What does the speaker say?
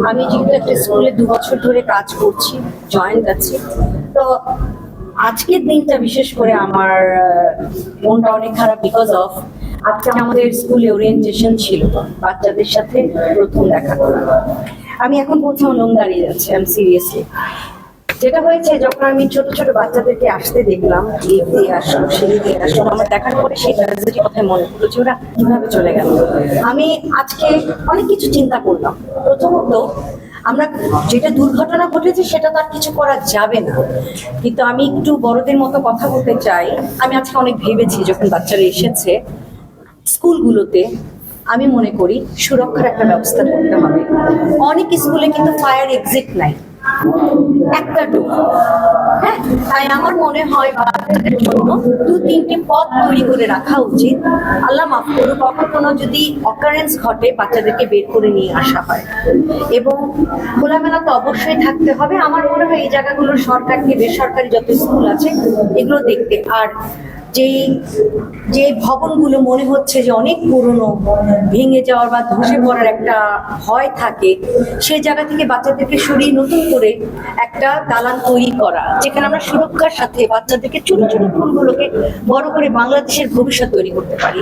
আমি যেহেতু একটা স্কুলে 2 বছর ধরে কাজ করছি, জয়েন্ট আছি, তো আজকের দিনটা বিশেষ করে আমার মনটা অনেক খারাপ বিকজ অফ আজকে আমাদের স্কুলে ওরিয়েন্টেশন ছিল, বাচ্চাদের সাথে প্রথম দেখা করা। আমি এখন কোথাও লোম দাঁড়িয়ে যাচ্ছে, আমি সিরিয়াসলি। যেটা হয়েছে, যখন আমি ছোট ছোট বাচ্চাদেরকে আসতে দেখলাম, এই দিয়ে আসলো সেই দিয়ে আসলো, আমার দেখার পরে সেই ট্র্যাজেডি কথায় মনে পড়লো যে ওরা কিভাবে চলে গেল। আমি আজকে অনেক কিছু চিন্তা করলাম। প্রথমত, আমরা যেটা দুর্ঘটনা ঘটেছে সেটা তো আর কিছু করা যাবে না, কিন্তু আমি একটু বড়দের মতো কথা বলতে চাই। আমি আজকে অনেক ভেবেছি যখন বাচ্চারা এসেছে স্কুলগুলোতে, আমি মনে করি সুরক্ষার একটা ব্যবস্থা করতে হবে। অনেক স্কুলে কিন্তু ফায়ার এক্সিট নাই, একটা ডোর। হ্যাঁ, তাই আমার মনে হয় বাচ্চাদের জন্য 2-3টে পথ তৈরি করে রাখা উচিত। আল্লাহ মাফ করুক, কখনো যদি অকারেন্স ঘটে বাচ্চাদেরকে বের করে নিয়ে আসা হয়, এবং খোলামেলা তো অবশ্যই থাকতে হবে। আমার মনে হয় এই জায়গাগুলো সরকারি বেসরকারি যত স্কুল আছে এগুলো দেখতে। আর যে ভবনগুলো মনে হচ্ছে যে অনেক পুরনো, ভেঙে যাওয়ার বা ধসে পড়ার একটা ভয় থাকে, সেই জায়গা থেকে বাচ্চাদেরকে সরিয়ে নতুন করে একটা দালান তৈরি করা, যেখানে আমরা সুরক্ষার সাথে বাচ্চাদেরকে ছোট ছোট ফুলগুলোকে বড় করে বাংলাদেশের ভবিষ্যৎ তৈরি করতে পারি।